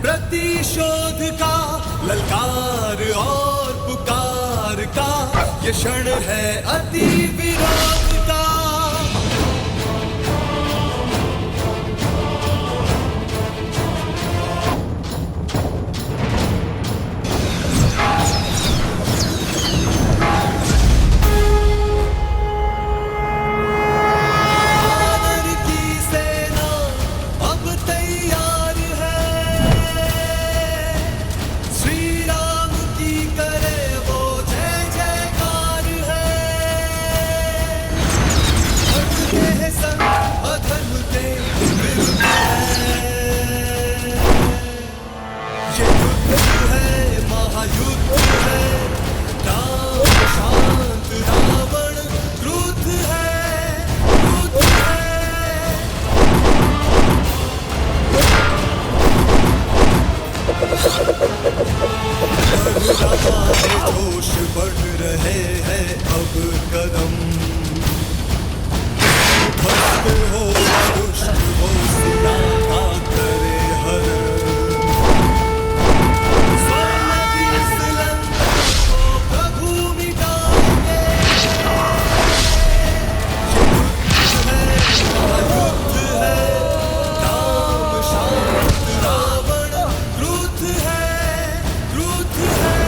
प्रतिशोध का ललकार और पुकार का ये क्षण है अति विरोध का। जोश बढ़ रहे हैं अब कदम, भक्त हो दुष्ट हो सिया का करे हर, स्वर्ण की सिलंदर को प्रभु मिटाएंगे। युद्ध है राम शांत रावण क्रुद्ध है, क्रुद्ध है।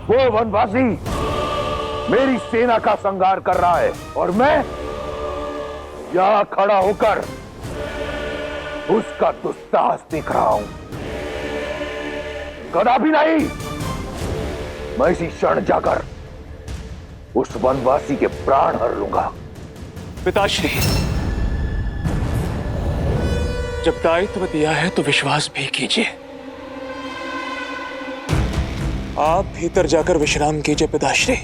वो वनवासी मेरी सेना का संहार कर रहा है और मैं यहां खड़ा होकर उसका दुस्साहस देख रहा हूं। कदापि नहीं, मैं इसी क्षण जाकर उस वनवासी के प्राण हर लूंगा। पिताश्री, जब दायित्व दिया है तो विश्वास भी कीजिए। आप भीतर जाकर विश्राम कीजिए पिताश्री।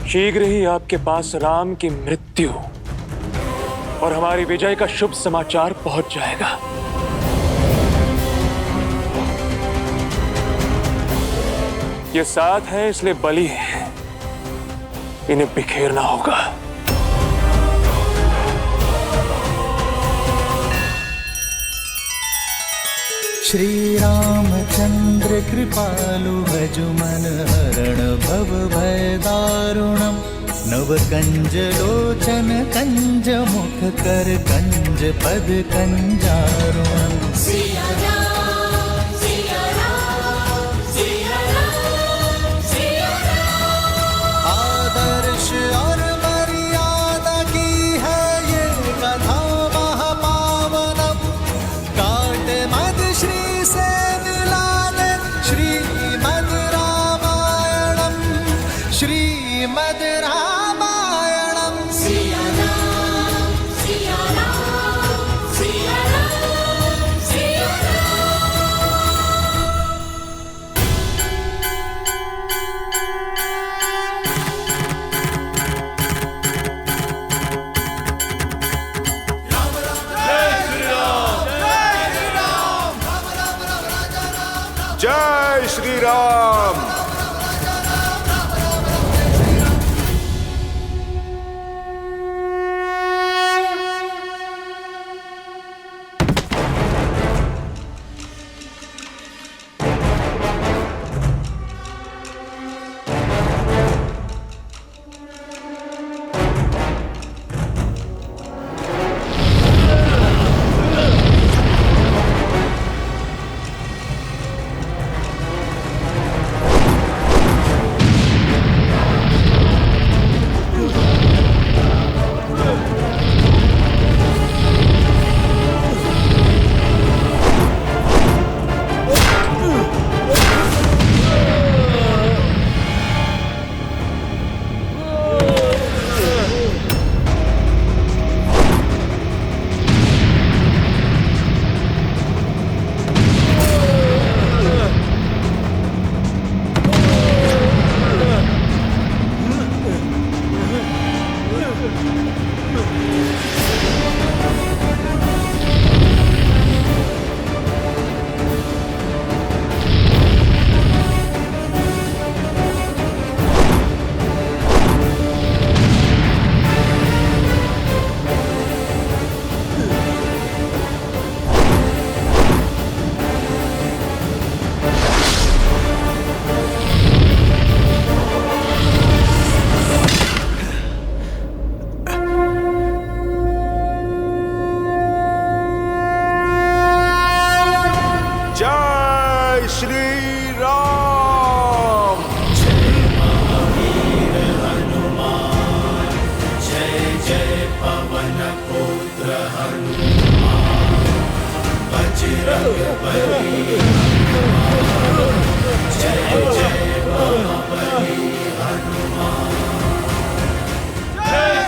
शीघ्र ही आपके पास राम की मृत्यु और हमारी विजय का शुभ समाचार पहुंच जाएगा। ये साथ है इसलिए बलि है, इन्हें बिखेरना होगा। श्री रामचंद्र कृपालु भज मन हरण भव भय दारुणम नव कंज लोचन कंज मुख कर कंज पद कंजारुण सिया राम सिया राम सिया राम सिया राम। आदर्श और मर्यादा की है ये कथा महापावनम काट मद श्री से मिला ले श्रीमद् रामायणम श्रीमद् रामायणम सिया राम सिया राम सिया राम सिया राम। जय श्री राम।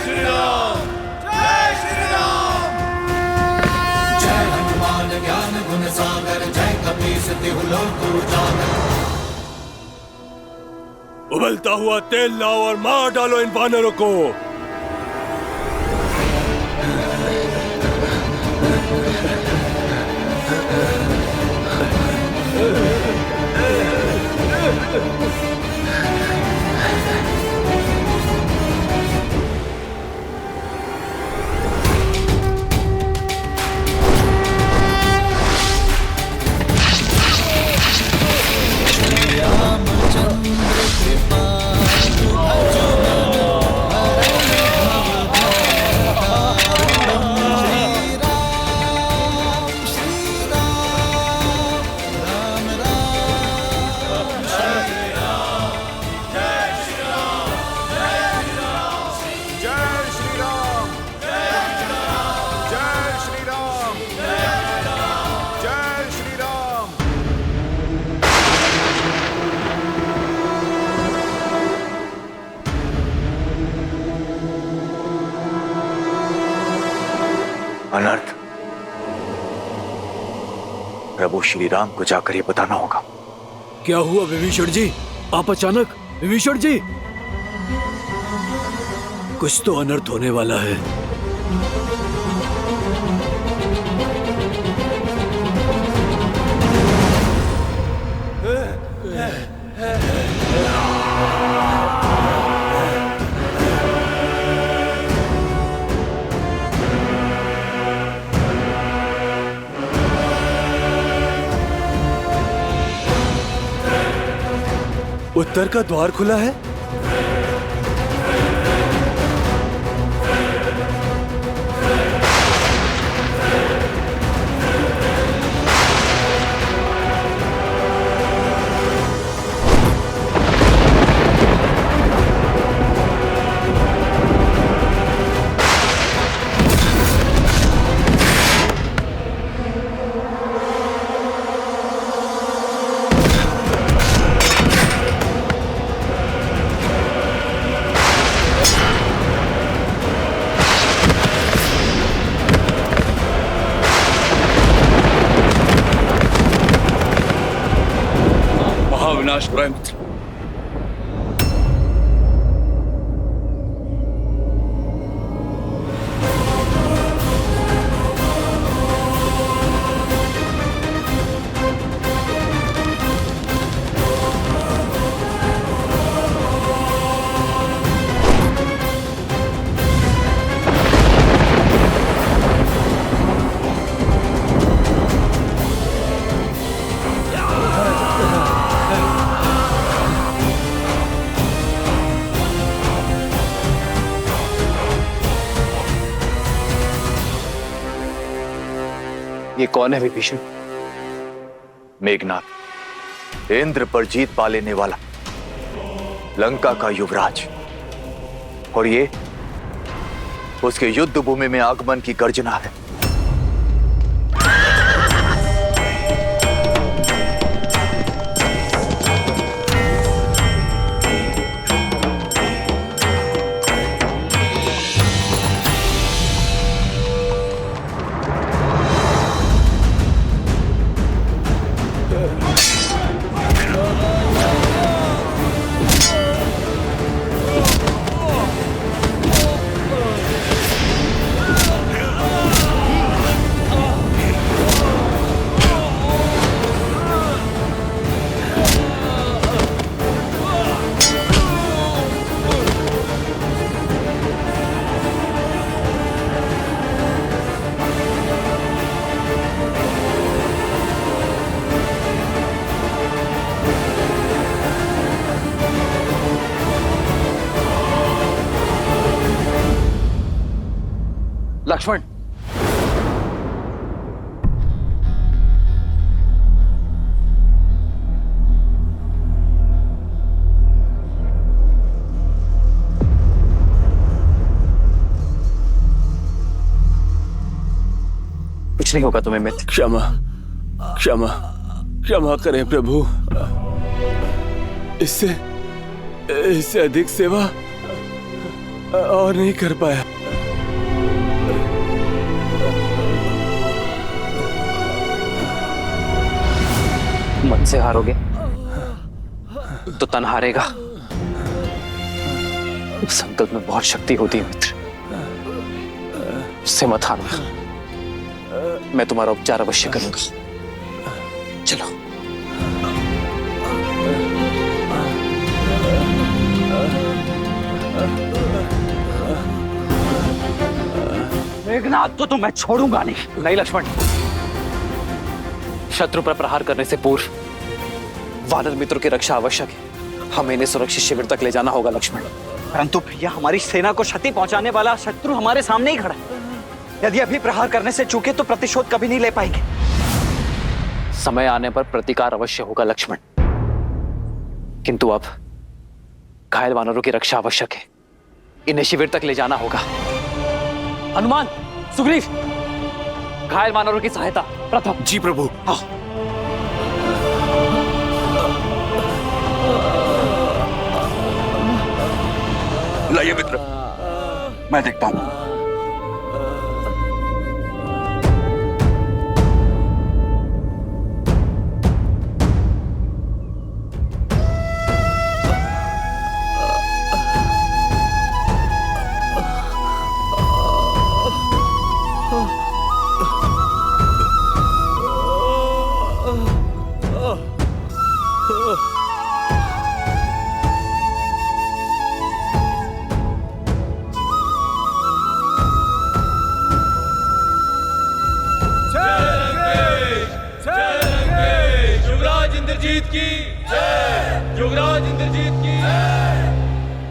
जय श्री राम। जय हनुमान ज्ञान गुण सागर जय कपीस तिहु लोक उजागर। उबलता हुआ तेल लाओ और मार डालो इन वानरों को। रामचंद्र कृपा अनर्थ प्रभु श्री राम को जाकर ये बताना होगा। क्या हुआ विभीषण जी? आप अचानक? विभीषण जी, कुछ तो अनर्थ होने वाला है। उत्तर का द्वार खुला है। विनाश हो रहा है मित्र। ये कौन है विभीषण? मेघनाथ, इंद्र पर जीत पा लेने वाला लंका का युवराज। और ये उसके युद्ध भूमि में आगमन की गर्जना है। लक्ष्मण, कुछ नहीं होगा तुम्हें मित्र। क्षमा क्षमा क्षमा करें प्रभु। इससे अधिक सेवा और नहीं कर पाया। मन से हारोगे तो तन हारेगा। संकल्प में बहुत शक्ति होती है मित्र, उससे मत हारना। मैं तुम्हारा उपचार अवश्य करूंगा। चलो। मेघनाथ को तो मैं छोड़ूंगा नहीं। नहीं लक्ष्मण, शत्रु पर प्रहार करने से पूर्व वानर मित्रों की रक्षा आवश्यक है। हमें इन्हें सुरक्षित शिविर तक ले जाना होगा लक्ष्मण। परंतु भैया, हमारी सेना को क्षति पहुंचाने वाला शत्रु हमारे सामने ही खड़ा है। यदि अभी प्रहार करने से चूके तो प्रतिशोध कभी नहीं ले पाएंगे। समय आने पर प्रतिकार अवश्य होगा लक्ष्मण, किंतु अब घायल वानरों की रक्षा आवश्यक है। इन्हें शिविर तक ले जाना होगा। हनुमान, सुग्रीव, घायल वानरों की सहायता प्रथम। जी प्रभु। हाँ। लाइए मित्र, मैं देखता हूं।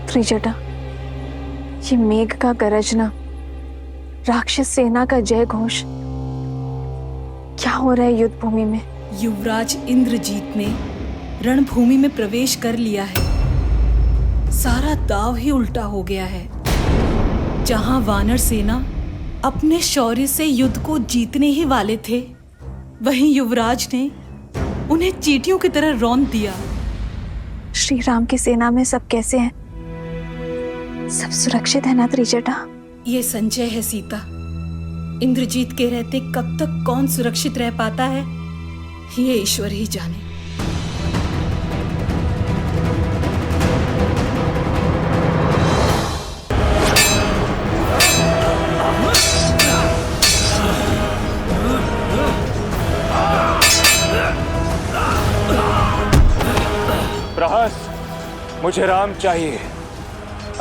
त्रिजटा, ये मेघ का गरजना, राक्षस सेना का जय घोष, क्या हो रहा है युद्ध भूमि में? युवराज इंद्रजीत ने रणभूमि में प्रवेश कर लिया है। सारा दाव ही उल्टा हो गया है। जहां वानर सेना अपने शौर्य से युद्ध को जीतने ही वाले थे, वहीं युवराज ने उन्हें चींटियों की तरह रौंद दिया। श्री राम की सेना में सब कैसे हैं? सब सुरक्षित है ना त्रिजटा? ये संजय है सीता। इंद्रजीत के रहते कब तक कौन सुरक्षित रह पाता है, ये ईश्वर ही जाने। प्रहस, मुझे राम चाहिए।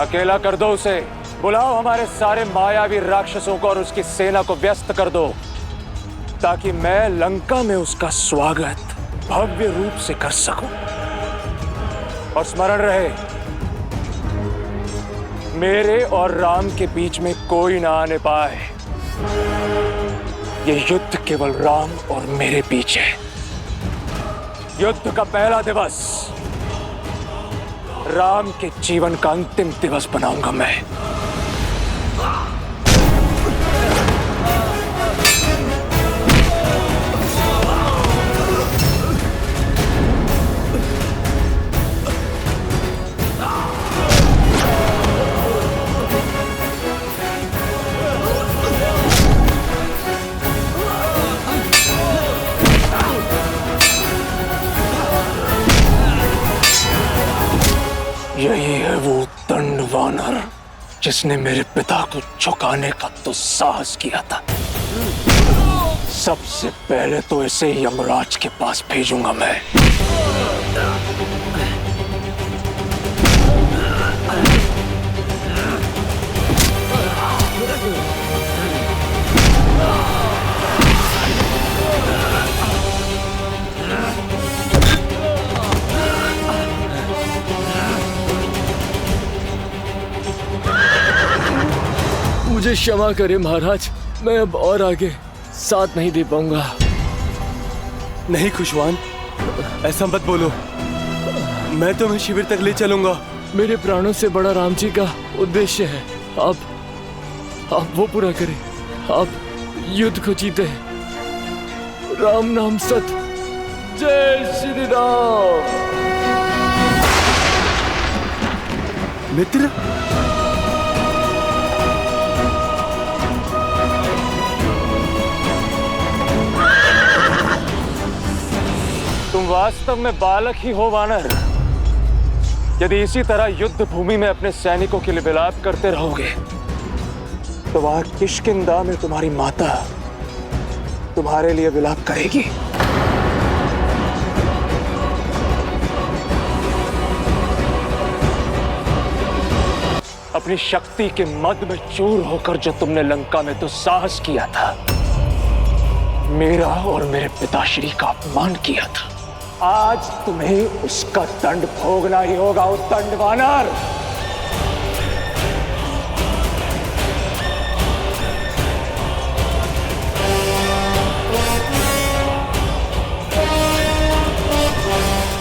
अकेला कर दो उसे। बुलाओ हमारे सारे मायावी राक्षसों को और उसकी सेना को व्यस्त कर दो, ताकि मैं लंका में उसका स्वागत भव्य रूप से कर सकूं। और स्मरण रहे, मेरे और राम के बीच में कोई ना आने पाए। ये युद्ध केवल राम और मेरे बीच है। युद्ध का पहला दिवस राम के जीवन का अंतिम दिवस बनाऊंगा मैं। यही है वो दंड वानर जिसने मेरे पिता को झुकाने का तो साहस किया था। सबसे पहले तो इसे यमराज के पास भेजूंगा मैं। मुझे क्षमा करें महाराज, मैं अब और आगे साथ नहीं दे पाऊंगा। नहीं खुशवान, ऐसा मत बोलो। मैं तुम्हें शिविर तक ले चलूंगा। मेरे प्राणों से बड़ा राम जी का उद्देश्य है। आप वो पूरा करें। आप युद्ध को जीते हैं। राम नाम सत। जय श्री राम। मित्र, तुम वास्तव में बालक ही हो वानर। यदि इसी तरह युद्ध भूमि में अपने सैनिकों के लिए विलाप करते रहोगे तो वहां किष्किंधा में तुम्हारी माता तुम्हारे लिए विलाप करेगी। अपनी शक्ति के मद में चूर होकर जो तुमने लंका में तो साहस किया था, मेरा और मेरे पिताश्री का अपमान किया था, आज तुम्हें उसका दंड भोगना ही होगा। उस दंड वानर,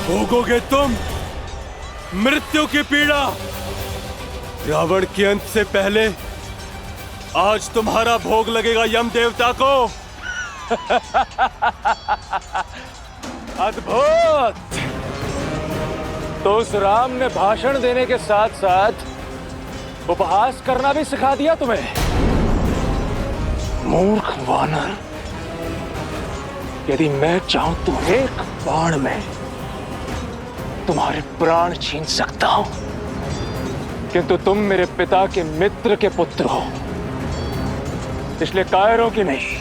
भोगोगे तुम मृत्यु की पीड़ा। रावण के अंत से पहले आज तुम्हारा भोग लगेगा यम देवता को। अद्भुत! तो उस राम ने भाषण देने के साथ साथ उपहास करना भी सिखा दिया तुम्हें। मूर्ख वानर, यदि मैं चाहूं तो एक बाण में तुम्हारे प्राण छीन सकता हूं, किंतु तुम मेरे पिता के मित्र के पुत्र हो, इसलिए कायरों की नहीं,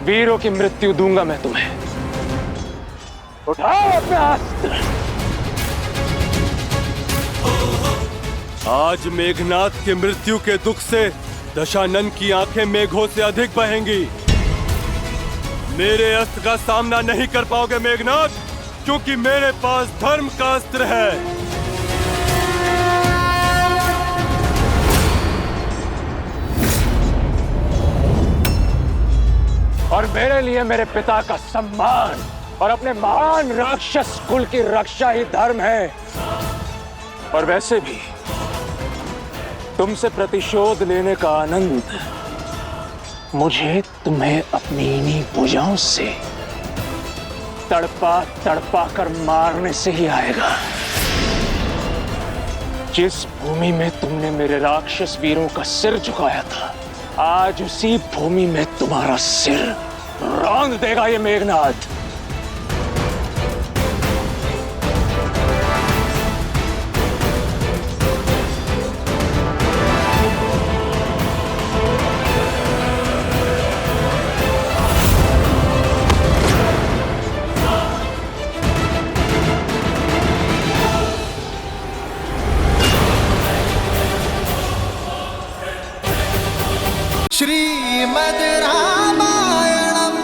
वीरों की मृत्यु दूंगा मैं तुम्हें। उठाओ अपना अस्त्र। आज मेघनाथ की मृत्यु के दुख से दशानन की आंखें मेघों से अधिक बहेंगी। मेरे अस्त्र का सामना नहीं कर पाओगे मेघनाथ, क्योंकि मेरे पास धर्म का अस्त्र है। और मेरे लिए मेरे पिता का सम्मान और अपने महान राक्षस कुल की रक्षा ही धर्म है। और वैसे भी तुमसे प्रतिशोध लेने का आनंद मुझे तुम्हें अपनी इन्हीं भुजाओं से तड़पा तड़पा कर मारने से ही आएगा। जिस भूमि में तुमने मेरे राक्षस वीरों का सिर झुकाया था, आज उसी भूमि में तुम्हारा सिर रौंद देगा ये मेघनाथ। श्रीमद् रामायणम्।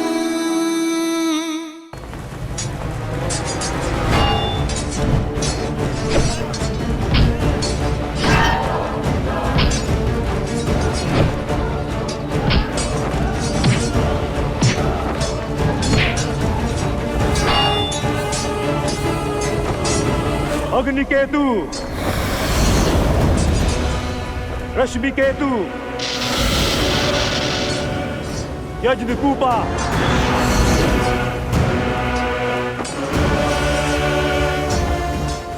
अग्निकेतु, रश्मिकेतु, यज्ञकूपा,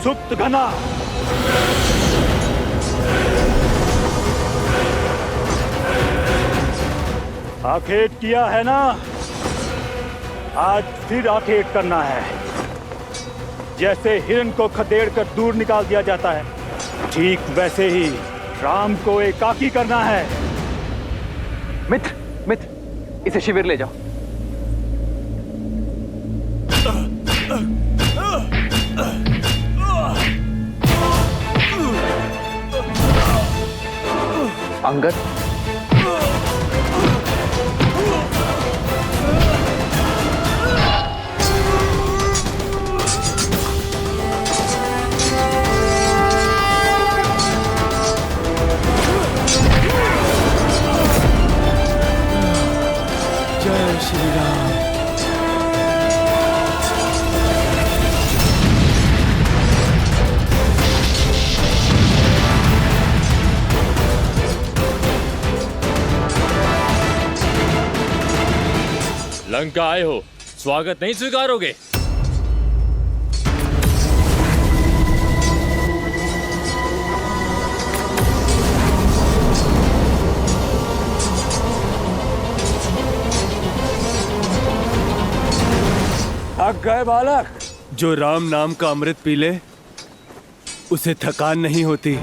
सुप्त घना, आखेट किया है ना, आज फिर आखेट करना है। जैसे हिरण को खदेड़ कर दूर निकाल दिया जाता है, ठीक वैसे ही राम को एकाकी करना है। मित्र, मित्र, इसे शिविर ले जाओ। अंगद, जय श्री राम। लंका आए हो, स्वागत नहीं स्वीकारोगे? थक गए बालक? जो राम नाम का अमृत पी ले उसे थकान नहीं होती।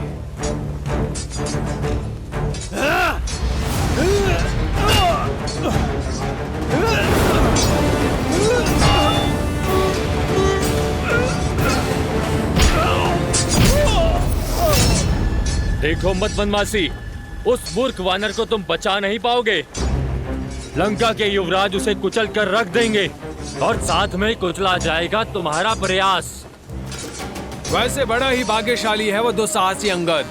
देखो मत बनवासी, उस मूर्ख वानर को तुम बचा नहीं पाओगे। लंका के युवराज उसे कुचल कर रख देंगे और साथ में कुचला जाएगा तुम्हारा प्रयास। वैसे बड़ा ही भाग्यशाली है वो दुस्साहसी अंगद,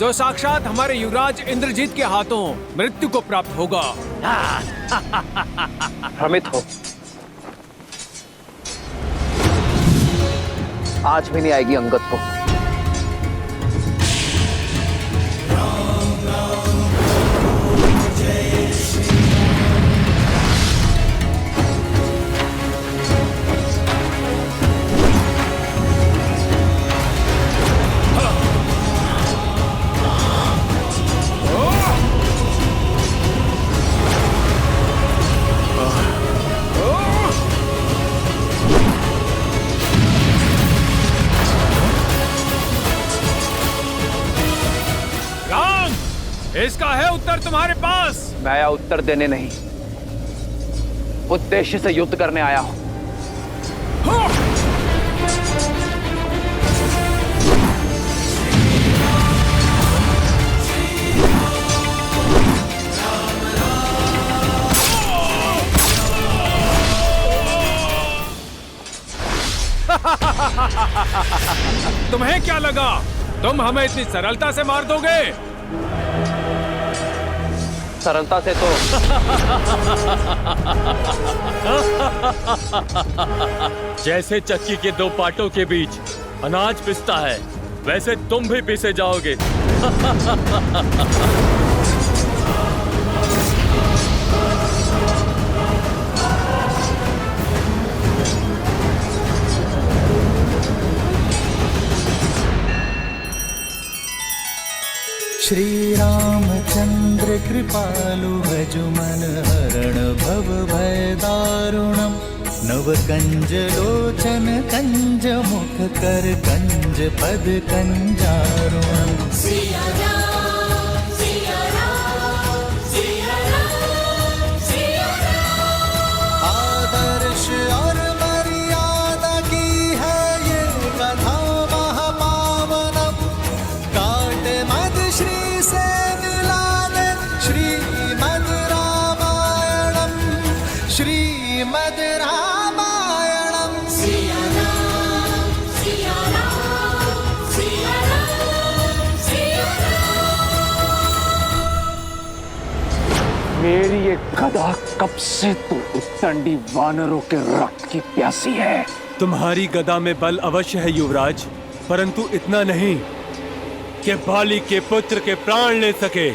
जो साक्षात हमारे युवराज इंद्रजीत के हाथों मृत्यु को प्राप्त होगा। भ्रमित हो, आज भी नहीं आएगी अंगद को। इसका है उत्तर तुम्हारे पास। मैं आया उत्तर देने नहीं, उद्देश्य से युद्ध करने आया हूं। तुम्हें क्या लगा तुम हमें इतनी सरलता से मार दोगे? सरलता से तो जैसे चक्की के दो पाटों के बीच अनाज पिसता है, वैसे तुम भी पिसे जाओगे। श्री रामचंद्र कृपालु भजु मन हरण भव भय दारुणम। नव कंज लोचन कंज मुख कर कंज पद कंजारुणम। सिया राम, सिया राम, सिया राम, सिया राम। आदर्श और मर्यादा की है ये कथा महापावनम। काट मद श्री से मिला दे श्री मेरी ये गदा कब से तो उद्दंडी वानरों के रक्त की प्यासी है। तुम्हारी गदा में बल अवश्य है युवराज, परंतु इतना नहीं कि बाली के पुत्र के प्राण ले सके।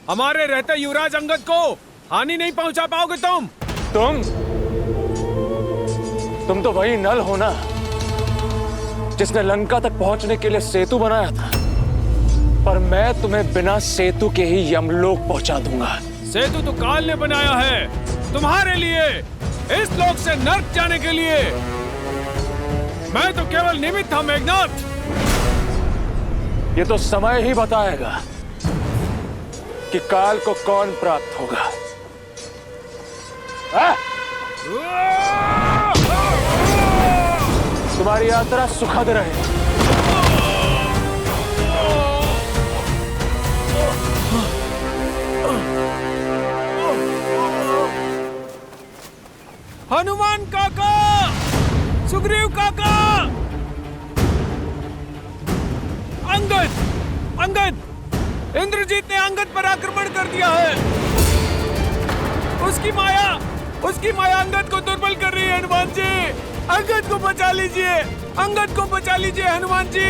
हमारे रहते युवराज अंगद को हानि नहीं पहुंचा पाओगे तुम तो वही नल हो ना जिसने लंका तक पहुंचने के लिए सेतु बनाया था, पर मैं तुम्हें बिना सेतु के ही यमलोक पहुंचा दूंगा। सेतु तो काल ने बनाया है तुम्हारे लिए, इस लोक से नर्क जाने के लिए। मैं तो केवल निमित्त था मेघनाथ। ये तो समय ही बताएगा कि काल को कौन प्राप्त होगा। तुम्हारी यात्रा सुखद रहे। हनुमान काका, सुग्रीव काका, अंगद, इंद्रजीत ने अंगद पर आक्रमण कर दिया है। उसकी माया अंगद को दुर्बल कर रही है। हनुमान जी, अंगद को बचा लीजिए, अंगद को बचा लीजिए हनुमान जी।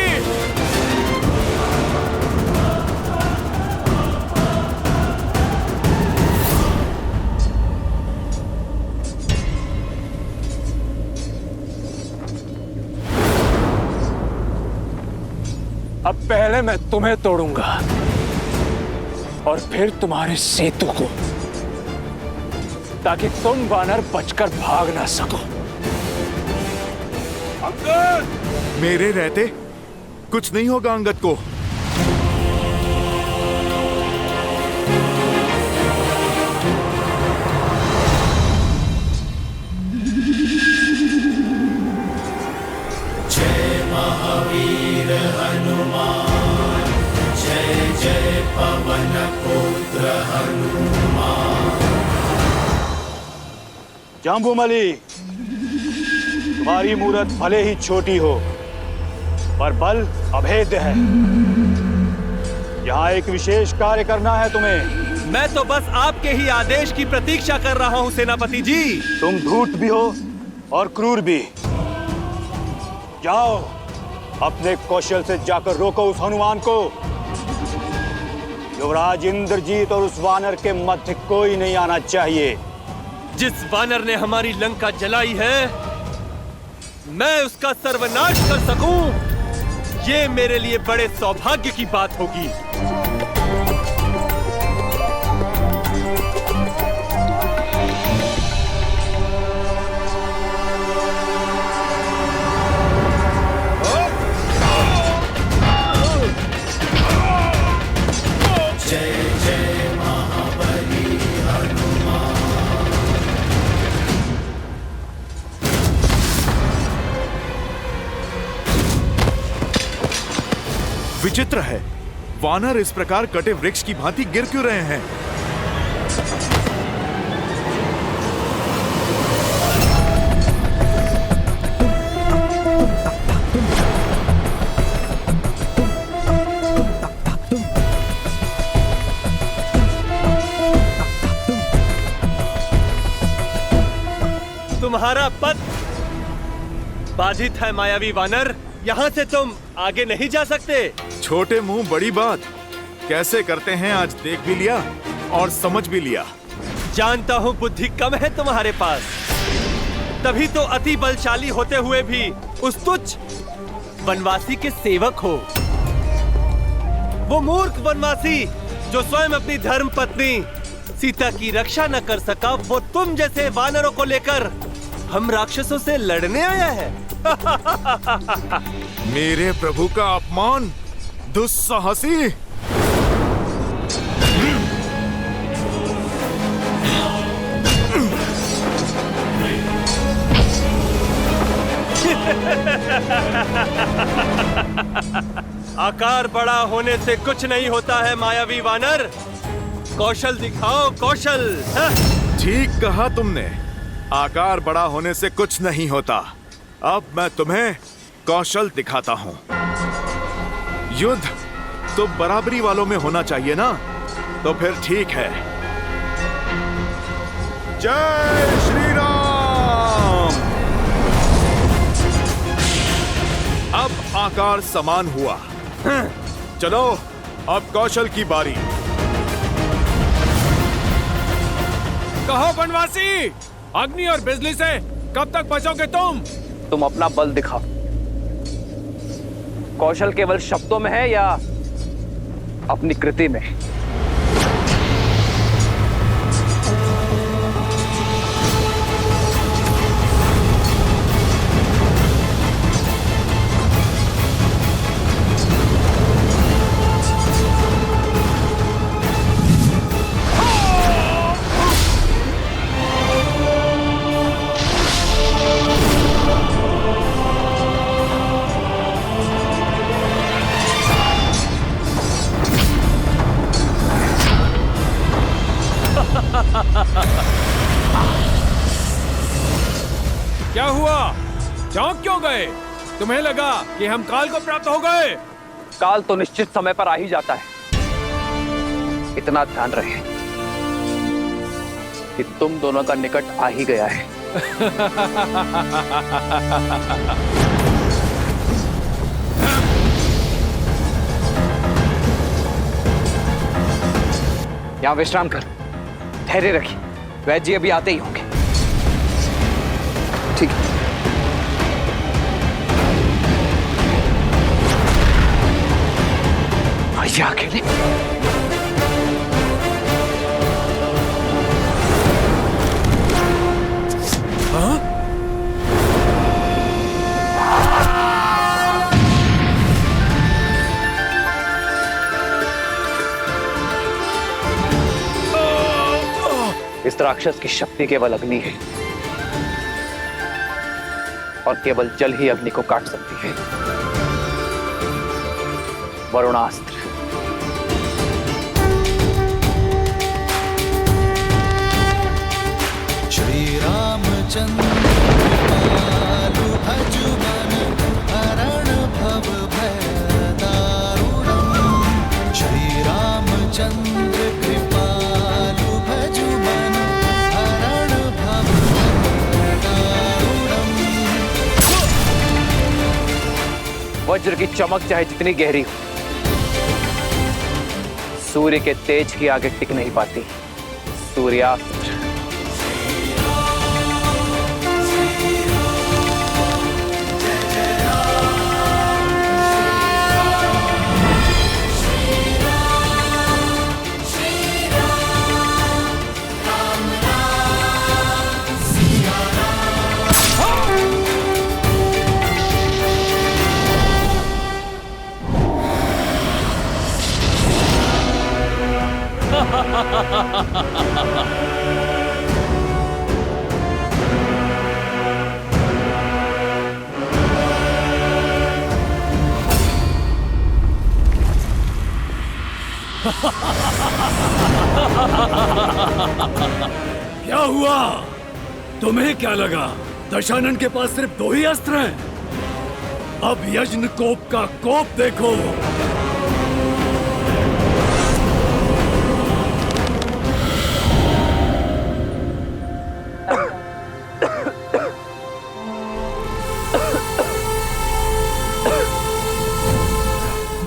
अब पहले मैं तुम्हें तोड़ूंगा और फिर तुम्हारे सेतु को, ताकि तुम वानर बचकर भाग ना सको। अंगद! मेरे रहते कुछ नहीं होगा अंगद को। जय महावीर हनुमान, जय जय पवन पुत्र हनुमान। जाम्बूमली, तुम्हारी मूरत भले ही छोटी हो, पर बल अभेद्य है। यहाँ एक विशेष कार्य करना है तुम्हें। मैं तो बस आपके ही आदेश की प्रतीक्षा कर रहा हूँ सेनापति जी। तुम धूर्त भी हो और क्रूर भी। जाओ, अपने कौशल से जाकर रोको उस हनुमान को। युवराज इंद्रजीत और उस वानर के मध्य कोई नहीं आना चाहिए। जिस वानर ने हमारी लंका जलाई है, मैं उसका सर्वनाश कर सकूं, ये मेरे लिए बड़े सौभाग्य की बात होगी। विचित्र है, वानर इस प्रकार कटे वृक्ष की भांति गिर क्यों रहे हैं? तुम्हारा पथ बाधित है मायावी वानर, यहाँ से तुम आगे नहीं जा सकते। छोटे मुंह बड़ी बात कैसे करते हैं, आज देख भी लिया और समझ भी लिया। जानता हूँ बुद्धि कम है तुम्हारे पास। तभी तो अति बलशाली होते हुए भी उस तुच्छ वनवासी के सेवक हो। वो मूर्ख वनवासी जो स्वयं अपनी धर्म पत्नी सीता की रक्षा न कर सका, वो तुम जैसे वानरों को लेकर हम राक्षसों से लड़ने आया है। मेरे प्रभु का अपमान, दुस्साहसी। आकार बड़ा होने से कुछ नहीं होता है मायावी वानर। कौशल दिखाओ, कौशल। ठीक कहा तुमने, आकार बड़ा होने से कुछ नहीं होता। अब मैं तुम्हें कौशल दिखाता हूं। युद्ध तो बराबरी वालों में होना चाहिए ना, तो फिर ठीक है। जय श्री राम। अब आकार समान हुआ। चलो अब कौशल की बारी। कहो वनवासी, अग्नि और बिजली से कब तक बचोगे तुम? तुम अपना बल दिखाओ। कौशल केवल शब्दों में है या अपनी कृति में? क्या हुआ? चौंक क्यों गए? तुम्हें लगा कि हम काल को प्राप्त हो गए? काल तो निश्चित समय पर आ ही जाता है। इतना ध्यान रहे कि तुम दोनों का निकट आ ही गया है। यहां विश्राम कर, धैर्य रखिए। वैद्य जी अभी आते ही होंगे। ठीक है। आइए अकेले। हाँ? इस राक्षस की शक्ति केवल अग्नि है और केवल जल ही अग्नि को काट सकती है। वरुणास्त्र। श्री रामचंद्र कृपालु भजुमन हरण भव भय दारुणम्। श्री रामचंद्र कृपालु भजुमन हरण भव भय दारुणम्। वज्र की चमक चाहे जितनी गहरी हो, सूर्य के तेज की आगे टिक नहीं पाती। सूर्यास्त्र। क्या हुआ? तुम्हें क्या लगा दशानन के पास सिर्फ 2 ही अस्त्र हैं? अब यज्ञ कोप का कोप देखो।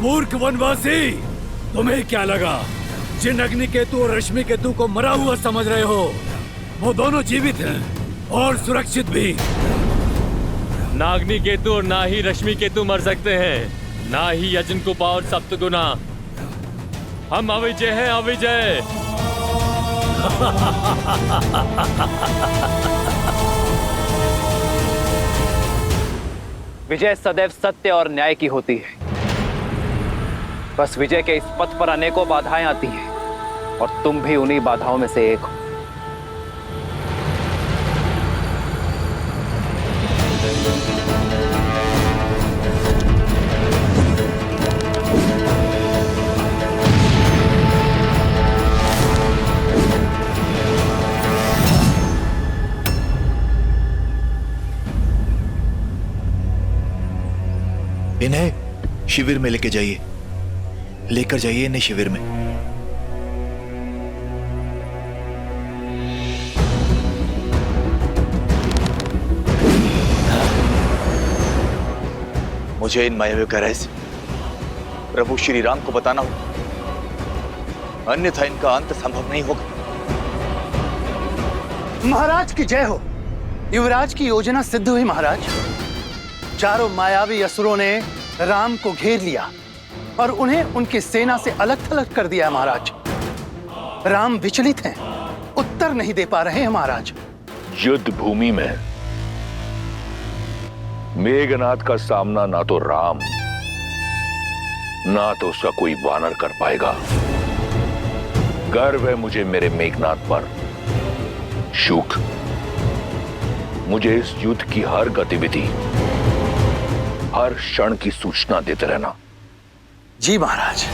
मूर्ख वनवासी, तुम्हें क्या लगा जिन अग्नि केतु और रश्मि केतु को मरा हुआ समझ रहे हो, वो दोनों जीवित हैं और सुरक्षित भी। नागनी केतु और ना ही रश्मि केतु मर सकते हैं, ना ही यजनकुपा और सप्तगुना। हम अविजय हैं, अविजय। विजय सदैव सत्य और न्याय की होती है। बस विजय के इस पथ पर अनेकों बाधाएं आती हैं और तुम भी उन्हीं बाधाओं में से एक हो। इन्हें शिविर में लेकर जाइए, लेकर जाइए इन्हें शिविर में। मुझे इन मायावियों का रहस्य प्रभु श्री राम को बताना होगा, अन्यथा इनका अंत संभव नहीं होगा। महाराज की जय हो। युवराज की योजना सिद्ध हुई महाराज। चारों मायावी असुरों ने राम को घेर लिया और उन्हें उनकी सेना से अलग थलग कर दिया है महाराज। राम विचलित हैं, उत्तर नहीं दे पा रहे हैं महाराज। युद्ध भूमि में मेघनाथ का सामना ना तो राम ना तो उसका कोई वानर कर पाएगा। गर्व है मुझे मेरे मेघनाथ पर। शुक, मुझे इस युद्ध की हर गतिविधि, हर क्षण की सूचना देते रहना। जी महाराज।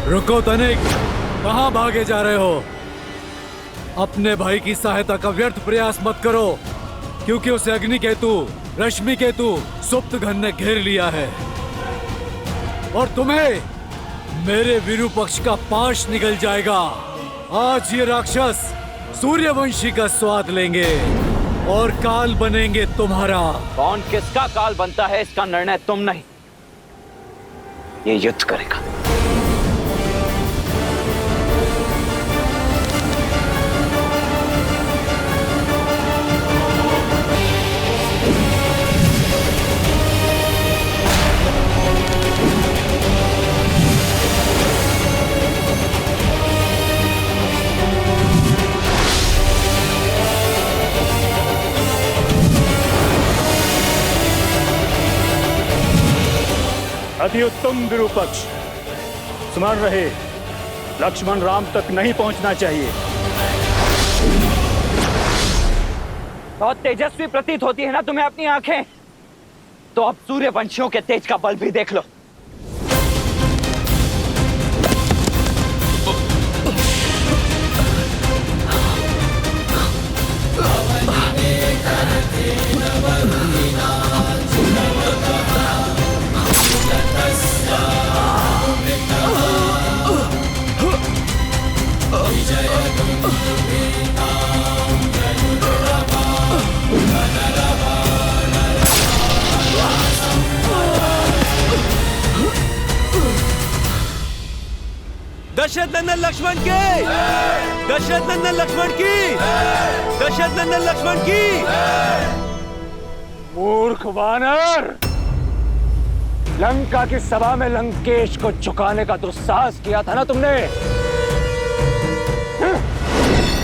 रुको तनिक, कहां भागे जा रहे हो? अपने भाई की सहायता का व्यर्थ प्रयास मत करो, क्योंकि उसे अग्नि केतु, रश्मि केतु, सुप्त घन ने घेर लिया है और तुम्हें मेरे विरूपक्ष का पाश निकल जाएगा। आज ये राक्षस सूर्यवंशी का स्वाद लेंगे और काल बनेंगे तुम्हारा। कौन किसका काल बनता है इसका निर्णय तुम नहीं, ये युद्ध करेगा। अति उत्तम विरूपक्ष, स्मरण रहे लक्ष्मण राम तक नहीं पहुंचना चाहिए। बहुत तेजस्वी प्रतीत होती है ना तुम्हें अपनी आंखें, तो अब सूर्यवंशियों के तेज का बल भी देख लो। दशरथ नंदन लक्ष्मण की, दशरथ नंदन लक्ष्मण की, दशरथ नंदन लक्ष्मण की। मूर्ख वानर, लंका की सभा में लंकेश को झुकाने का दुस्साहस किया था ना तुमने।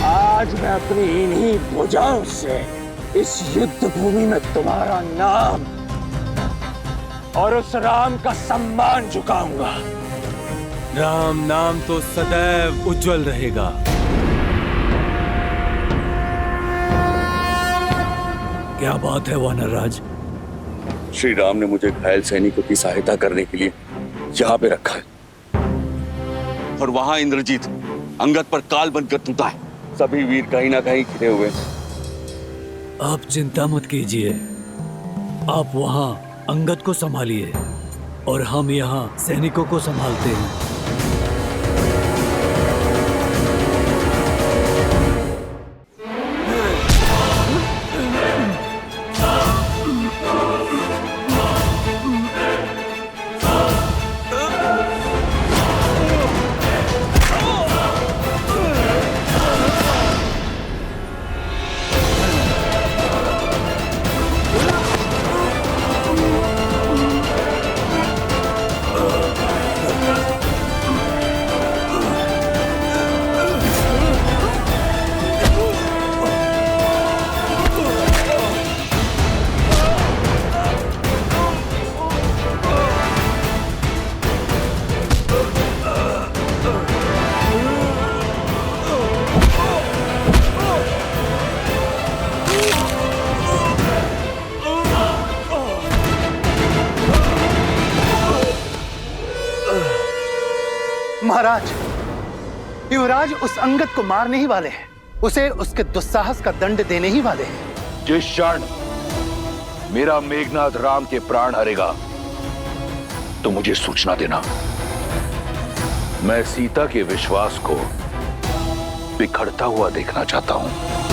आज मैं अपनी इन्हीं भुजाओं से इस युद्ध भूमि में तुम्हारा नाम और उस राम का सम्मान झुकाऊंगा। राम नाम तो सदैव उज्जवल रहेगा। क्या बात है वानरराज? श्री राम ने मुझे घायल सैनिकों की सहायता करने के लिए यहाँ पे रखा है। और वहां इंद्रजीत अंगद पर काल बनकर टूटा है। सभी वीर कहीं ना कहीं खिले हुए। आप चिंता मत कीजिए, आप वहां अंगद को संभालिए और हम यहाँ सैनिकों को संभालते हैं। महाराज, युवराज उस अंगद को मारने ही वाले हैं, उसे उसके दुस्साहस का दंड देने ही वाले हैं। जिस क्षण मेरा मेघनाथ राम के प्राण हरेगा तो मुझे सूचना देना। मैं सीता के विश्वास को बिखरता हुआ देखना चाहता हूं।